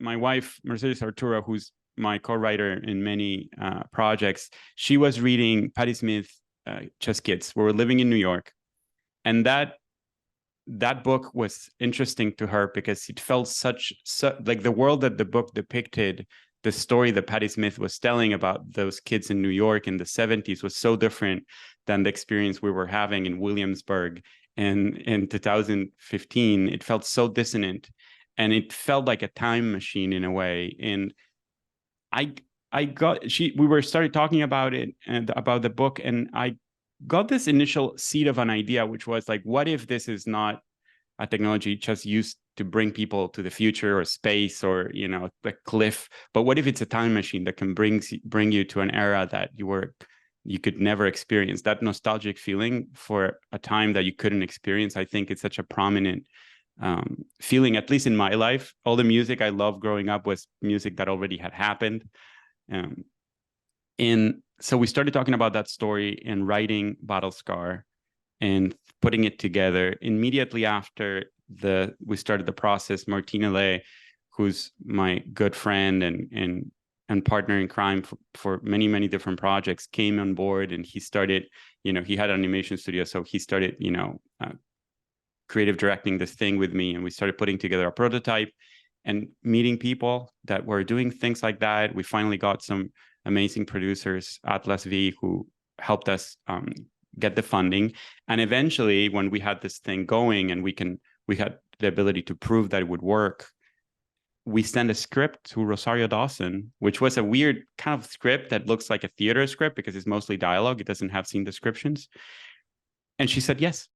my wife, Mercedes Arturo, who's my co-writer in many projects, she was reading Patti Smith, Just Kids. We were living in New York. And that book was interesting to her because it felt like the world that the book depicted, the story that Patti Smith was telling about those kids in New York in the 70s was so different than the experience we were having in Williamsburg in 2015. It felt so dissonant, and it felt like a time machine in a way. And we started talking about it and about the book, and I got this initial seed of an idea, which was like, what if this is not a technology just used to bring people to the future or space or, the cliff, but what if it's a time machine that can bring you to an era that you could never experience? That nostalgic feeling for a time that you couldn't experience, I think it's such a prominent feeling, at least in my life. All the music I loved growing up was music that already had happened. And so we started talking about that story and writing Battle Scar and putting it together. Immediately after we started the process, Martina Lay, who's my good friend and partner in crime for many, many different projects, came on board, and he started, he had an animation studio. So he started, creative directing this thing with me, and we started putting together a prototype and meeting people that were doing things like that. We finally got some amazing producers, Atlas V, who helped us get the funding. And eventually, when we had this thing going and we had the ability to prove that it would work, we sent a script to Rosario Dawson, which was a weird kind of script that looks like a theater script because it's mostly dialogue. It doesn't have scene descriptions. And she said yes.